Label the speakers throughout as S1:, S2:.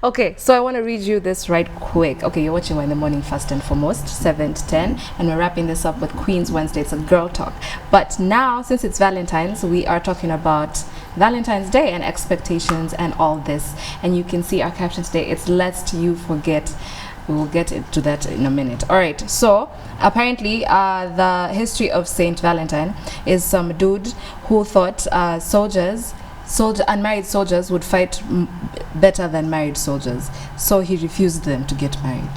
S1: Okay, so I want to read you this right quick. Okay, you're watching Why in the Morning first and foremost, 7 to 10, and we're wrapping this up with Queen's Wednesday. It's a girl talk. But now, since it's Valentine's, we are talking about Valentine's Day and expectations and all this. And you can see our caption today, it's lest you forget. We will get into that in a minute. All right, so apparently the history of Saint Valentine is some dude who thought unmarried soldiers would fight better than married soldiers, so he refused them to get married.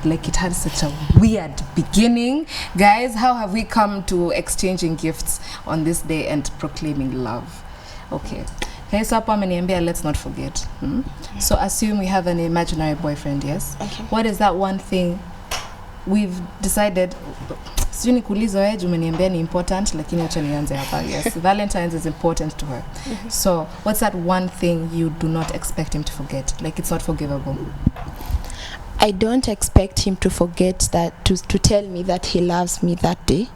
S1: Like, it had such a weird beginning. Guys, how have we come to exchanging gifts on this day and proclaiming love? Okay, so hapa ameniambia let's not forget. So assume we have an imaginary boyfriend, yes? Okay. What is that one thing we've decided? Sijui nikuuliza wewe, umeniambia ni important, lakini acha nianze hapa. Yes, Valentine's is important to her. So what's that one thing you do not expect him to forget? Like, it's not forgivable.
S2: I don't expect him to forget that, to tell me that he loves me that day.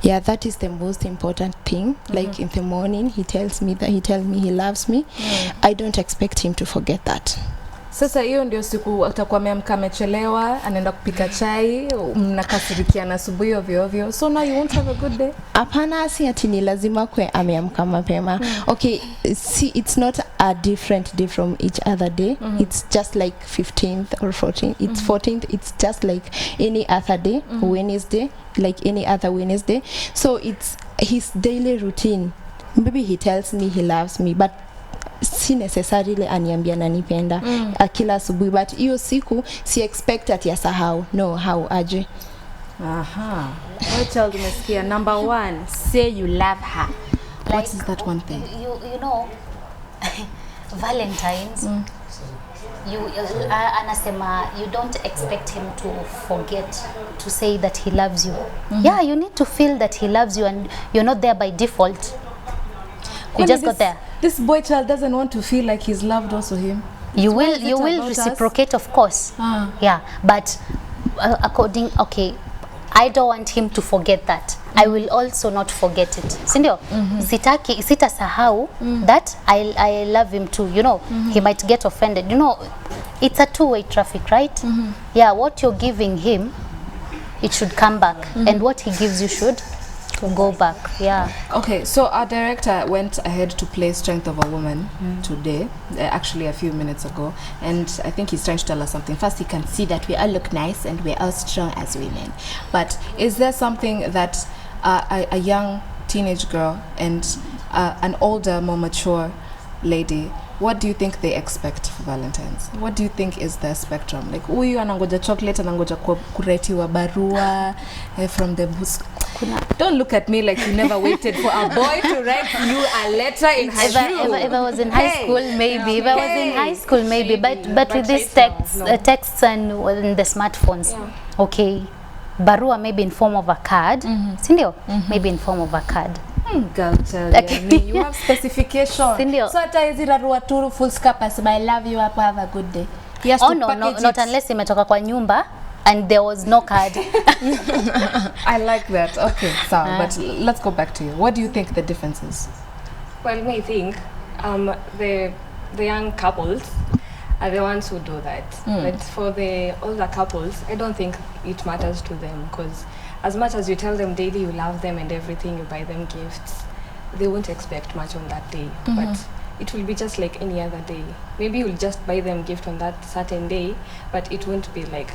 S2: Yeah, that is the most important thing. Like, in the morning he tells me he loves me. I don't expect him to forget that.
S1: Sasa hiyo ndio siku atakuwa ameamka amechelewa, anaenda kupika chai, mnakasirikiana asubuhi ovyo ovyo. So now you won't have a good day.
S2: Hapana, si ati ni lazima kwe ameamka mapema. Okay, see, it's not a different day from each other day. It's just like 15th or 14th. It's 14th. It's just like any other day, Wednesday, like any other Wednesday. So it's his daily routine. Maybe he tells me he loves me, but si necessarily aniambia nanipenda kila asubuhi, but hiyo siku si expect at yasahau. No, how aje.
S1: Aha. What child umesikia? Number 1, say you love her. Like, what is that one thing?
S3: You know, Valentines, anasema you don't expect him to forget to say that he loves you. Yeah, you need to feel that he loves you, and you're not there by default. You just got there.
S1: This boy child doesn't want to feel like he's loved also him.
S3: You will reciprocate, of course. Yeah, but I don't want him to forget that. I will also not forget it. Sindio? Sitasahau that I love him too. You know, he might get offended. You know, it's a two-way traffic, right? Yeah, what you're giving him, it should come back, and what he gives you should go back. Yeah. Okay,
S1: so our director went ahead to play Strength of a Woman today, actually a few minutes ago, and I think he's trying to tell us something. First, he can see that we all look nice and we're all strong as women, but is there something that a young teenage girl and an older, more mature lady, what do you think they expect for Valentine's? What do you think is their spectrum? Like, huyu anangoja chocolate, anangoja kuretiwa barua from the bus. Don't look at me like you never waited for a boy to write you a letter in high school.
S3: If I was in high school, maybe. If I was in high school, maybe. But with these texts and the smartphones, okay, barua maybe in form of a card. Sindio? Maybe in form of a card.
S1: Girl, okay. You have specification. Sindio. So ata hizi barua tu full scapas, I love you, have a good day. He has to package
S3: not unless imetoka kwa nyumba and there was no card.
S1: I like that. Okay, so but let's go back to you. What do you think the difference is?
S4: Well, I think the young couples are the ones who do that. But for the older couples, I don't think it matters to them, because as much as you tell them daily you love them and everything, you buy them gifts, they won't expect much on that day. But it will be just like any other day. Maybe you'll just buy them gift on that certain day, but it won't be like,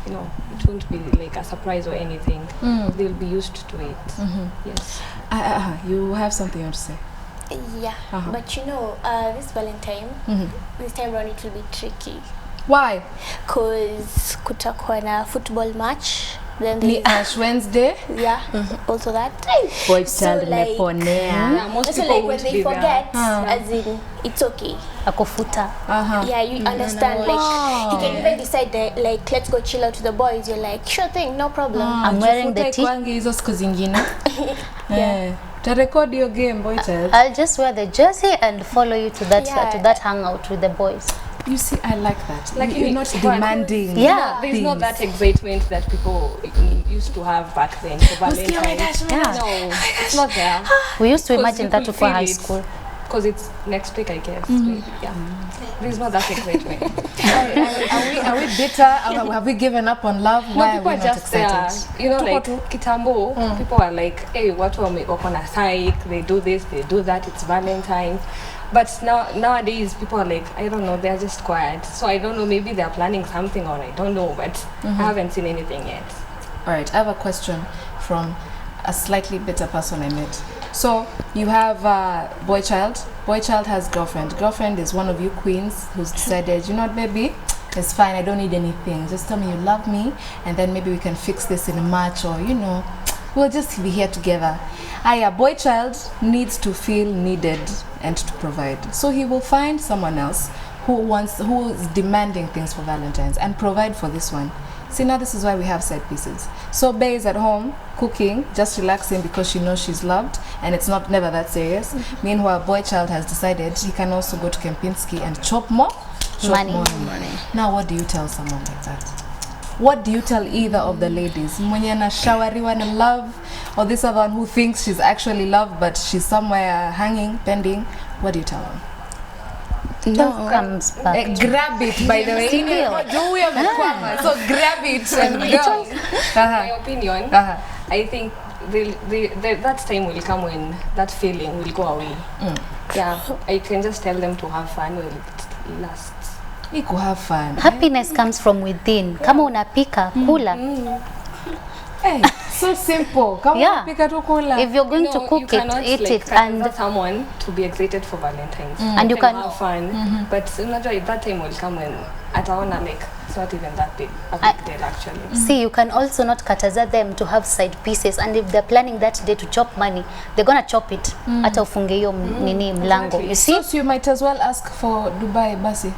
S4: you know, it won't be like a surprise or anything. They'll be used to it. Yes.
S1: You have something you want to say?
S5: Yeah, but you know, this Valentine, this time around it will be tricky.
S1: Why?
S5: Because kutakuwa na football match. Then
S1: the Ash Wednesday.
S5: Yeah, also that.
S1: Boy child meponea.
S5: Most people like when they forget, as in it's okay.
S3: Akofuta.
S5: Yeah, you understand. Like he can even decide that, like, let's go chill out to the boys. You're like, sure thing, no problem.
S3: I'm wearing the tee.
S1: Hizo siku zingine. Yeah. To record your game, boy child.
S3: I'll just wear the jersey and follow you to that hangout with the boys.
S1: You see, I like that. Like, you're not demanding.
S3: Yeah,
S4: there's not that excitement that people used to have back then for Valentine's.
S3: Yeah.
S4: No, it's not there.
S3: We used to imagine that for high school.
S4: because it's next week, I guess. Yeah, there's not that excitement.
S1: Are we bitter? Have we given up on love? Why
S4: People
S1: are
S4: are
S1: we not
S4: just
S1: excited?
S4: you know, like kitambo, people are like, hey, what wako na psych, they do this, they do that, it's Valentine. But nowadays, people are like, I don't know, they're just quiet. So I don't know, maybe they're planning something or I don't know, but I haven't seen anything yet.
S1: All right, I have a question from a slightly bitter person I met. So you have boy child. Boy child has girlfriend. Girlfriend is one of you queens who's decided, you know what, baby, it's fine, I don't need anything. Just tell me you love me, and then maybe we can fix this in a match, or you know, we'll just be here together. Boy child needs to feel needed and to provide. So he will find someone else who is demanding things for Valentine's and provide for this one. See, now this is why we have side pieces. So Bae is at home cooking, just relaxing because she knows she's loved, and it's never that serious. Meanwhile, boy child has decided he can also go to Kempinski and chop more money. Now, what do you tell someone like that? What do you tell either of the ladies? Mwenye anashawariwa na love, or this other one who thinks she's actually loved but she's somewhere hanging, pending? What do you tell them?
S3: No, comes back.
S1: Grab it, by the way. So grab it and go.
S4: My opinion, I think that time will come when that feeling will go away. Yeah, I can just tell them to have fun while it lasts.
S1: You could have fun.
S3: Happiness comes from within. Kama unapika, kula.
S1: Hey, so simple. Come on, pika tu kula.
S3: If you're going to cook
S4: cannot,
S3: it, eat
S4: like,
S3: it, and
S4: someone to be excited for Valentine's.
S3: and you can
S4: have fun. But that time will come when ataona like it's not even that big a big deal actually.
S3: See, you can also not kataza them to have side pieces, and if they're planning that day to chop money, they're gonna chop it. Hata ufunge hiyo nini mlango. You see?
S1: So you might as well ask for Dubai basi.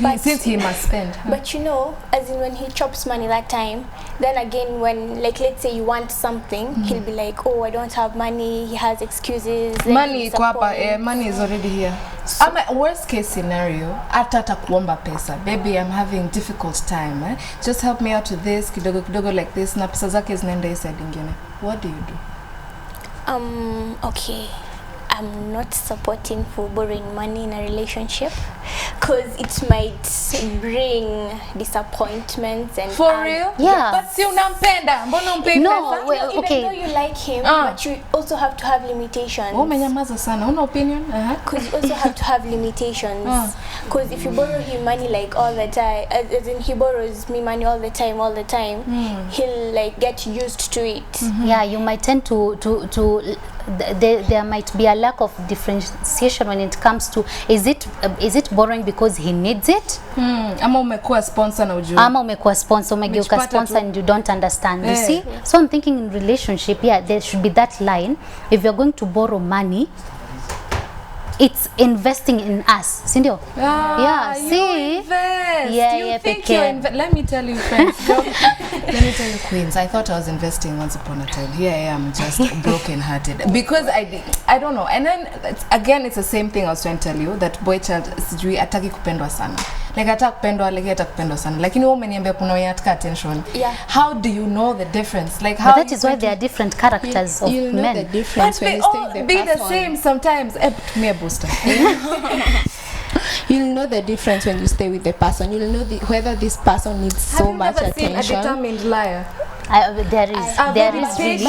S5: But
S1: since he must spend.
S5: But you know, as in when he chops money that time, then again when, like, let's say you want something, he'll be like, oh, I don't have money, he has excuses.
S1: Money iko hapa, money is already here. So, worst case scenario, hata kuomba pesa. Baby, I'm having difficult time. Just help me out with this, kidogo kidogo like this, na pesa zake zinaenda hii side ingine. What do you do?
S5: Okay. I'm not supporting for borrowing money in a relationship because it might bring disappointments and
S1: for real.
S3: Yeah.
S1: But si unampenda, mbona umpe pesa?
S3: No, well,
S5: even
S3: okay.
S5: though you like him, but you also have to have limitations.
S1: Oh, menyamaza sana. Una opinion?
S5: Because you also have to have limitations. Because if you borrow him money like all the time, as in he borrows me money all the time, he'll like get used to it.
S3: Yeah, you might tend to there might be a lack of differentiation when it comes to is it borrowing because he needs it?
S1: Ama umekuwa sponsor na ujue.
S3: Ama umekuwa sponsor, umegeuka sponsor and you don't understand. You see? So I'm thinking in relationship, yeah, there should be that line. If you're going to borrow money, it's investing in us, sindio? Yeah, see?
S1: Invest.
S3: Yeah,
S1: you
S3: yeah,
S1: think you're let me tell you, friends. Let me tell you, queens. I thought I was investing once upon a time. Here I am, just broken-hearted because I don't know. And then again, it's the same thing I was trying to tell you, that boy child sijui ataki kupendwa sana. Like ataki kupendwa, like ataki kupendwa sana. Lakini wewe umeniambia kuna wenye ataka attention.
S5: Yeah.
S1: How do you know the difference? Like how?
S3: But that is why there are different characters of
S2: you know
S3: men.
S2: the difference
S1: But
S2: when
S1: they
S2: you stay
S1: all
S2: with the
S1: be the
S2: person.
S1: same sometimes. Me a booster.
S2: You'll know the difference when you stay with the person. You'll know whether this person needs so much
S1: Have you never seen
S2: attention.
S1: a determined liar?
S3: There is really,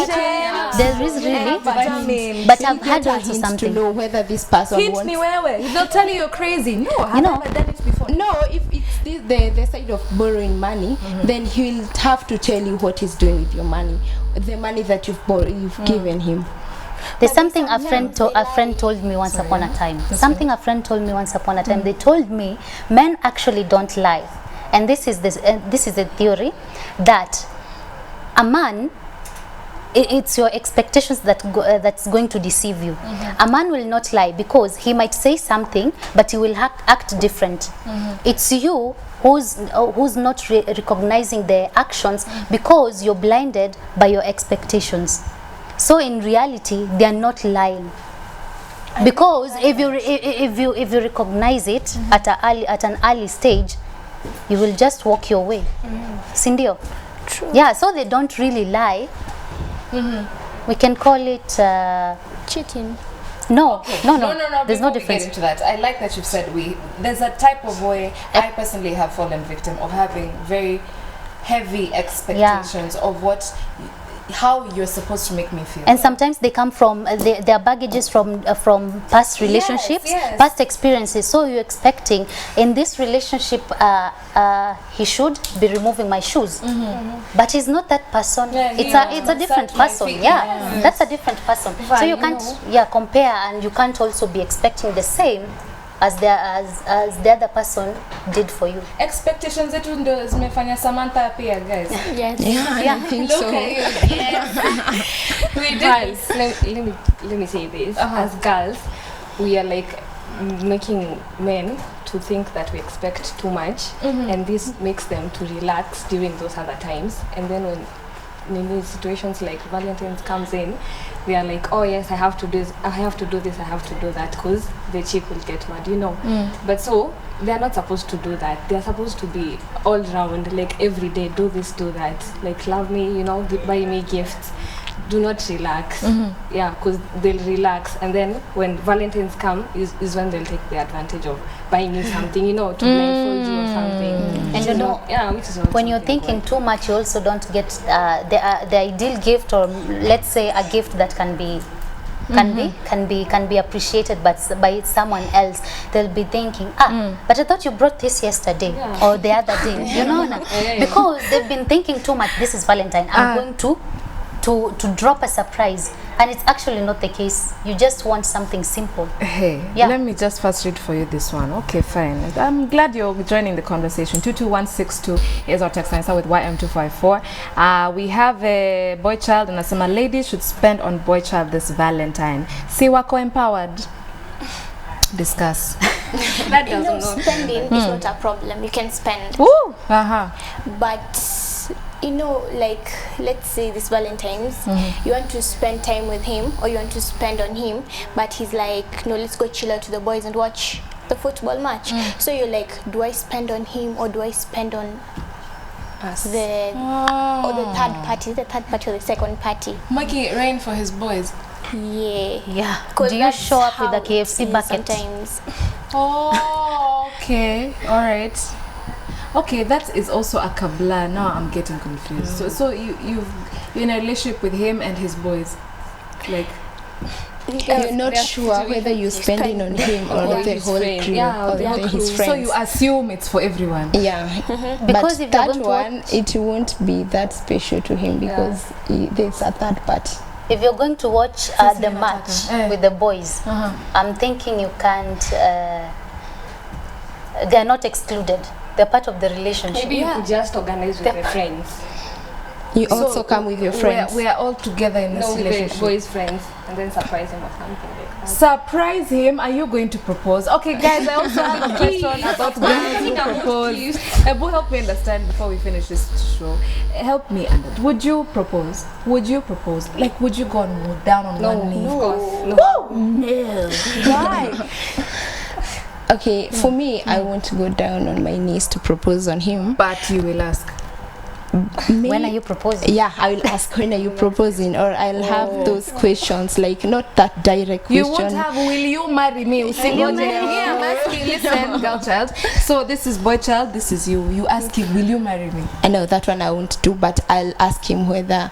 S3: but I've had also
S2: to
S3: something.
S2: know whether this person
S1: Hint
S2: wants.
S1: me wewe. They'll tell you you're crazy. No, I've never done it before.
S2: No, if it's the side of borrowing money, then he'll have to tell you what he's doing with your money, the money that you've given him.
S3: There's something a friend told me once upon a time. A friend told me once upon a time. They told me men actually don't lie, and this is a theory that a man, it's your expectations that's going to deceive you. A man will not lie because he might say something, but he will act different. It's you who's not recognizing their actions because you're blinded by your expectations. So in reality, they are not lying. Because if you recognize it at an early stage, you will just walk your way. Sindio?
S5: True.
S3: Yeah, so they don't really lie. We can call it
S5: Cheating.
S3: No, no. There's no
S1: before we
S3: difference.
S1: get into that, I like that you've said there's a type of way I personally have fallen victim of having very heavy expectations of how you're supposed to make me feel.
S3: And sometimes they come from their baggages from past relationships,
S1: yes.
S3: past experiences. So you're expecting in this relationship he should be removing my shoes, but he's not that person. It's a different person. That's a different person. So you can't compare, and you can't also be expecting the same as the other person did for you.
S1: Expectations zetu ndo zimefanya Samantha pia, guys.
S5: Yes.
S2: I think so.
S4: We girls, let me say this. As girls, we are like making men to think that we expect too much, and this makes them to relax during those other times. And then when in situations like Valentines comes in, they are like, oh yes, I have to do this, I have to do that, because the chick will get mad, you know. But so they are not supposed to do that. They are supposed to be all round, like every day, do this, do that, like love me, you know, buy me gifts. Do not relax. Because they'll relax, and then when Valentines come is when they'll take the advantage of buying you something, you know, to blindfold you or something.
S3: And you know,
S4: which is not
S3: when you're thinking too much, you also don't get the ideal gift, or let's say a gift that can be appreciated by someone else. They'll be thinking, but I thought you brought this yesterday or the other day, you know, because they've been thinking too much. This is Valentine, I'm going to drop a surprise, and it's actually not the case. You just want something simple.
S1: Hey, let me just first read for you this one. Okay, fine. I'm glad you're joining the conversation. 22162 is our text answer with Y254. We have a boy child, and asema ladies should spend on boy child this Valentine. See wako empowered. Discuss.
S4: that
S5: You know,
S4: doesn't
S5: spending is not a problem. You can spend.
S1: Woo!
S5: But you know, like let's say this Valentine's, you want to spend time with him, or you want to spend on him, but he's like, no, let's go chill out to the boys and watch the football match. So you're like, do I spend on him, or do I spend on
S1: Us.
S5: or the third party, or the second party?
S1: Making it rain for his boys.
S3: Yeah.
S5: 'Cause
S3: Do you
S5: that's
S3: show up with
S5: how
S3: a KFC
S5: it is
S3: bucket?
S5: sometimes.
S1: Oh, okay. All right. Okay, that is also a kabla. Now I'm getting confused. So you're in a relationship with him and his boys, like
S2: You're not sure whether you're spending on him or the whole crew or his friends.
S1: So you assume it's for everyone.
S2: Yeah,
S3: Because
S2: but
S3: if you're
S2: that
S3: going to
S2: one, it won't be that special to him because there's a third part.
S3: If you're going to watch the match with the boys, I'm thinking you can't. They are not excluded. They're part of the relationship.
S4: Maybe you could just organize with your friends.
S2: You also come with your friends.
S1: We are all together in this
S4: No, with
S1: relationship.
S4: the boys' friends, and then surprise him or something like that.
S1: Surprise him. Are you going to propose? Okay, guys, I also have a question about girls who propose. Help me understand before we finish this show. Help me understand. Would you propose? Would you propose? Like, would you go down on one knee?
S4: Of course.
S1: No. Why?
S2: Okay, for me, I want to go down on my knees to propose on him.
S1: But you will ask.
S3: When are you proposing?
S2: Yeah, I will ask when are you proposing, or I'll have those questions, like not that direct question.
S1: You won't have, will you marry me? I'm asking, listen, girl child. So this is boy child, this is you. You ask him, will you marry me?
S2: I know that one I won't do, but I'll ask him whether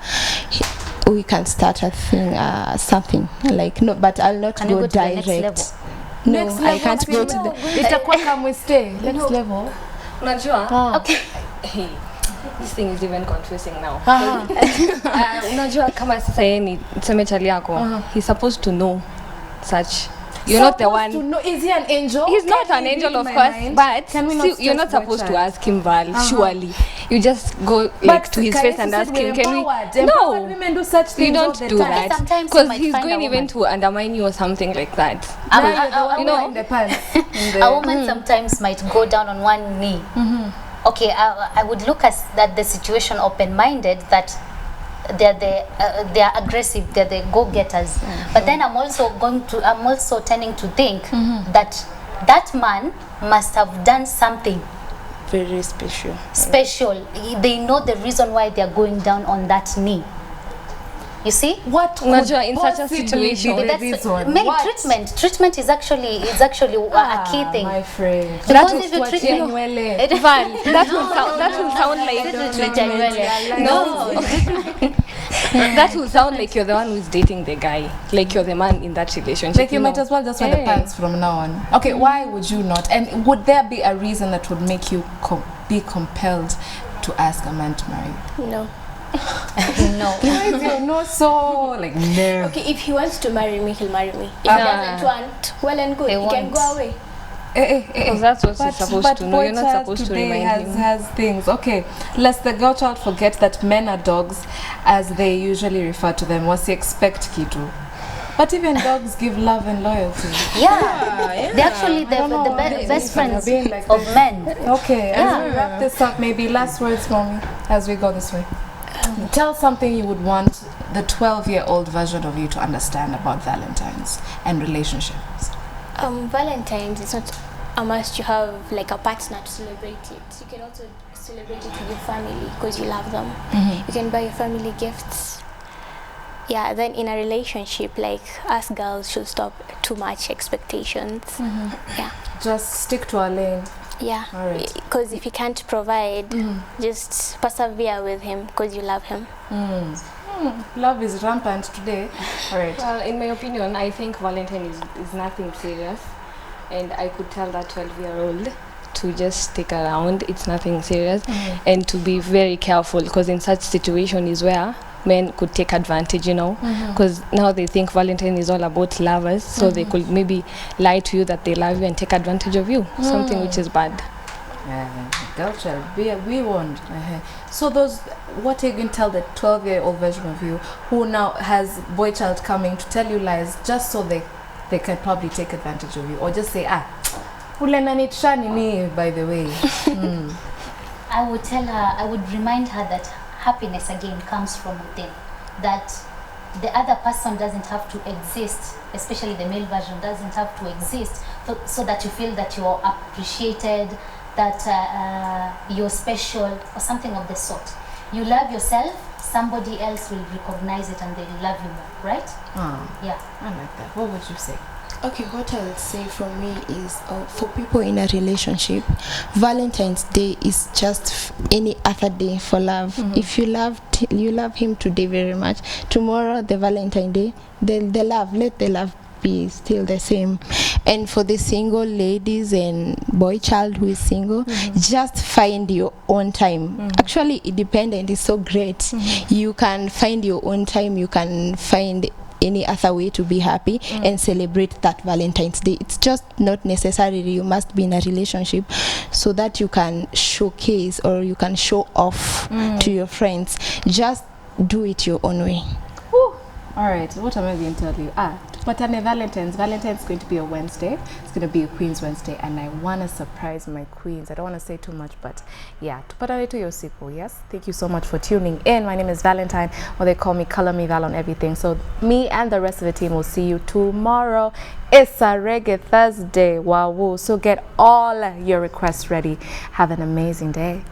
S2: we can start a thing, something like no, but I'll not
S3: Can
S2: go
S3: you go to the
S2: direct.
S3: next level?
S2: No,
S1: Next
S2: I
S1: level,
S2: can't go to the.
S1: Itakuwa kama we stay. Next level.
S4: Unajua?
S3: Okay.
S4: Hey, this thing is even confusing now. Unajua kama sasa yeye ni tuseme chali yako, he's supposed to know such. You're not the one.
S1: To know, is he an angel?
S4: He's
S1: Can
S4: not
S1: he
S4: an
S1: read
S4: angel, of
S1: my
S4: course,
S1: mind?
S4: but
S1: Can we not
S4: you're not
S1: stress boy
S4: supposed to
S1: child?
S4: ask him, Val. Surely, you just go like to his face and ask him, "Can we?"
S1: No, women do such things
S4: You
S1: all
S4: don't
S1: the
S4: do
S1: time.
S4: that
S3: Sometimes you
S4: because
S3: might
S4: he's
S3: find
S4: going
S3: a
S4: even
S3: woman.
S4: to undermine you or something like that.
S1: Now you're the one
S4: you know,
S1: in the pants.
S3: A woman sometimes might go down on one knee. Okay, I would look at the situation open-minded, that they are aggressive, they're the go-getters. But then I'm also tending to think that man must have done something
S2: Very special.
S3: special. They know the reason why they are going down on that knee. You see?
S1: What could
S4: Unajua, in such a
S1: possibly
S4: situation-
S1: be the
S3: That's
S1: reason?
S3: male
S1: What?
S3: treatment is actually a key thing.
S1: My friend.
S3: Because
S4: That
S3: if you
S1: was
S3: treat
S1: what
S3: me,
S1: nywele.
S4: Val, that will sound like that will sound like you're the one who's dating the guy, like you're the man in that relationship.
S1: Like you might as well just wear the
S4: Hey.
S1: pants from now on. Okay, why would you not? And would there be a reason that would make you be compelled to ask a man to marry?
S5: No.
S3: no.
S1: Why is your no so like no?
S5: Okay, if he wants to marry me, he'll marry me. If he doesn't want, well and good.
S3: They
S5: He can
S3: won't.
S5: go away.
S4: Because that's what you're supposed to know. You're not
S1: boy child
S4: supposed to
S1: today
S4: remind him.
S1: has things. Okay, lest the girl child forget that men are dogs, as they usually refer to them. Wasi expect kitu. But even dogs give love and loyalty.
S3: Yeah. They're actually the best friends
S1: like
S3: of
S1: this.
S3: men.
S1: Okay,
S3: Yeah.
S1: as we wrap this up, maybe last words, mommy, as we go this way. Tell something you would want the 12-year-old version of you to understand about Valentine's and relationships.
S5: Valentine's is not a must to have like a partner to celebrate it. You can also celebrate it with your family because you love them. You can buy your family gifts. Yeah, then in a relationship, like us girls should stop too much expectations. Yeah.
S1: Just stick to our lane.
S5: Yeah,
S1: All right.
S5: because if you can't provide, just persevere with him because you love him.
S1: Love is rampant today. All right.
S4: Well, in my opinion, I think Valentine is nothing serious, and I could tell that 12-year-old to just stick around. It's nothing serious, and to be very careful, because in such situation is where men could take advantage, you know, because now they think Valentine is all about lovers, so they could maybe lie to you that they love you and take advantage of you, something which is bad.
S1: Girl child, we warned. So what are you going to tell the 12-year-old version of you who now has boy child coming to tell you lies just so they can probably take advantage of you, or just say ulenanitshani me, by the way.
S3: I would tell her, I would remind her that happiness again comes from within. That the other person doesn't have to exist, especially the male version doesn't have to exist so that you feel that you're appreciated, that you're special or something of the sort. You love yourself, somebody else will recognize it and they'll love you more, right? Yeah.
S1: I like that. What would you say?
S2: Okay, what I would say from me is for people in a relationship, Valentine's Day is just any other day for love. If you love him today very much, tomorrow the Valentine Day, let the love be still the same. And for the single ladies and boy child who is single, just find your own time. Actually, independent is so great. You can find your own time. You can find any other way to be happy and celebrate that Valentine's Day. It's just not necessarily you must be in a relationship so that you can showcase or you can show off to your friends. Just do it your own way.
S1: All right, what am I going to tell you? Tupatane Valentine's. Valentine's is going to be a Wednesday. It's going to be a Queen's Wednesday, and I want to surprise my queens. I don't want to say too much, but yeah, tupatane tu yosiku. Yes, thank you so much for tuning in. My name is Valentine, or they call me Color Me Val on everything. So me and the rest of the team will see you tomorrow. It's a Reggae Thursday. Wow, so get all your requests ready. Have an amazing day.